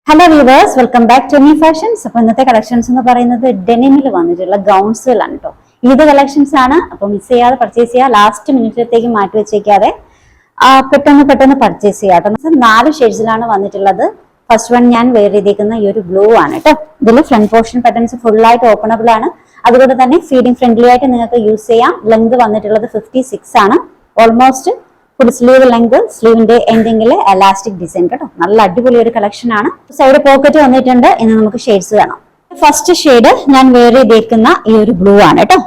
Hello viewers, welcome back to Me Fashions. അപ്പൊ ഇന്നത്തെ collections എന്ന് പറയുന്നത് ഡെനിമിൽ വന്നിട്ടുള്ള ഗൗൺസുകളാണ് കേട്ടോ. ഇത് കളക്ഷൻസ് ആണ്. അപ്പൊ മിസ് ചെയ്യാതെ പർച്ചേസ് ചെയ്യുക. ലാസ്റ്റ് മിനിറ്റിലേക്ക് മാറ്റി വെച്ചേക്കാതെ പെട്ടെന്ന് പർച്ചേസ് ചെയ്യാം കേട്ടോ. 4 ഷെയ്ഡ്സിലാണ് വന്നിട്ടുള്ളത്. ഫസ്റ്റ് വൺ ഞാൻ വെയർ ചെയ്തേക്കുന്ന ഈ ഒരു ബ്ലൂ ആണ് കേട്ടോ. ഇതിൽ ഫ്രണ്ട് പോർഷൻ പാറ്റേൺസ് ഫുൾ ആയിട്ട് ഓപ്പണബിൾ ആണ്. അതുകൊണ്ട് തന്നെ ഫീഡിംഗ് ഫ്രണ്ട്ലി ആയിട്ട് നിങ്ങൾക്ക് യൂസ് ചെയ്യാം. ലെങ്ത് വന്നിട്ടുള്ളത് 56 ആണ്. ഓൾമോസ്റ്റ് ഫുൾ സ്ലീവ് ലെങ്ത്, സ്ലീവിന്റെ എൻഡിങ്ങിൽ എലാസ്റ്റിക് ഡിസൈൻ കേട്ടോ. നല്ല അടിപൊളി ഒരു കളക്ഷൻ ആണ്. സൈഡ് പോക്കറ്റ് വന്നിട്ടുണ്ട്. ഇനി നമുക്ക് ഷെയ്ഡ്സ് കാണാം. ഫസ്റ്റ് ഷെയ്ഡ് ഞാൻ വെയർ ചെയ്തേക്കുന്ന ഈ ഒരു ബ്ലൂ ആണ് കേട്ടോ.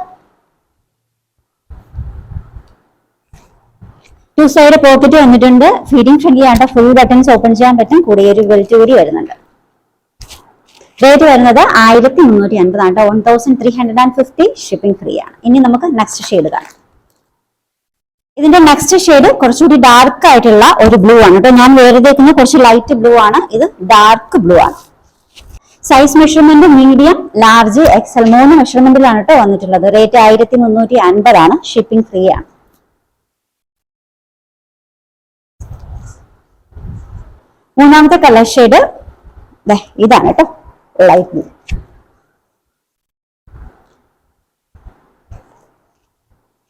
2 സൈഡ് പോക്കറ്റ് വന്നിട്ടുണ്ട്. ഫീഡിംഗ് ഫ്രണ്ട്ലി ആണ്. ഫുൾ ബട്ടൺസ് ഓപ്പൺ ചെയ്യാൻ പറ്റും. കൂടെ ഒരു ബെൽറ്റ് കൂടി വരുന്നുണ്ട്. റേറ്റ് വരുന്നത് 1350 ആണ്. 1350 ഷിപ്പിംഗ് ഫ്രീ ആണ്. ഇനി നമുക്ക് നെക്സ്റ്റ് ഷെയ്ഡ് കാണാം. ഇതിന്റെ നെക്സ്റ്റ് ഷെയ്ഡ് കുറച്ചുകൂടി ഡാർക്ക് ആയിട്ടുള്ള ഒരു ബ്ലൂ ആണ് കേട്ടോ. ഞാൻ വേറെ ചെയ്തേക്കുന്ന കുറച്ച് ലൈറ്റ് ബ്ലൂ ആണ്. ഇത് ഡാർക്ക് ബ്ലൂ ആണ്. Size measurement medium, large, XL 3 മെഷർമെന്റിലാണ് കേട്ടോ വന്നിട്ടുള്ളത്. റേറ്റ് 1350 ആണ്. ഷിപ്പിംഗ് ഫ്രീ ആണ്. മൂന്നാമത്തെ കളർ ഷെയ്ഡ് ഇതാണ് കേട്ടോ, ലൈറ്റ് ബ്ലൂ.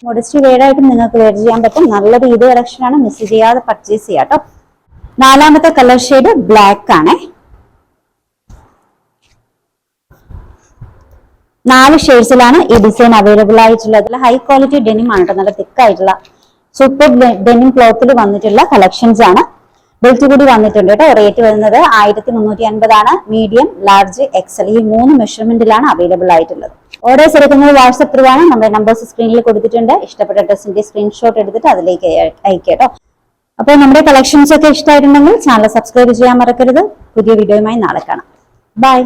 മോഡസ്റ്റി വെയറായിട്ട് നിങ്ങൾക്ക് വെയർ ചെയ്യാൻ പറ്റും. നല്ലൊരു ഇത് കളക്ഷൻ ആണ്. മിസ് ചെയ്യാതെ പർച്ചേസ് ചെയ്യാം കേട്ടോ. നാലാമത്തെ കളർ ഷെയ്ഡ് ബ്ലാക്ക് ആണ്. 4 ഷെയ്ഡ്സിലാണ് ഈ ഡിസൈൻ അവൈലബിൾ ആയിട്ടുള്ളത്. ഹൈ ക്വാളിറ്റി ഡെനിം ആണ് കേട്ടോ. നല്ല തിക്ക് ആയിട്ടുള്ള സൂപ്പർ ഡെനിം ക്ലോത്തിൽ വന്നിട്ടുള്ള കളക്ഷൻസ് ആണ്. ബെൽറ്റ് കൂടി വന്നിട്ടുണ്ട് കേട്ടോ. റേറ്റ് വരുന്നത് 1350 ആണ്. മീഡിയം, ലാർജ്, എക്സൽ ഈ 3 മെഷർമെന്റിലാണ് അവൈലബിൾ ആയിട്ടുള്ളത്. ഓർഡേഴ്സ് എടുക്കുന്നത് വാട്സ്ആപ്പ് ത്രൂ ആണ്. നമ്മുടെ നമ്പേഴ്സ് സ്ക്രീനിൽ കൊടുത്തിട്ടുണ്ട്. ഇഷ്ടപ്പെട്ട ഡ്രസ്സിന്റെ സ്ക്രീൻഷോട്ട് എടുത്തിട്ട് അതിലേക്ക് അയക്കുക കേട്ടോ. അപ്പോൾ നമ്മുടെ കളക്ഷൻസ് ഒക്കെ ഇഷ്ടമായിട്ടുണ്ടെങ്കിൽ ചാനൽ സബ്സ്ക്രൈബ് ചെയ്യാൻ മറക്കരുത്. പുതിയ വീഡിയോയുമായി നാളെ കാണാം. ബൈ.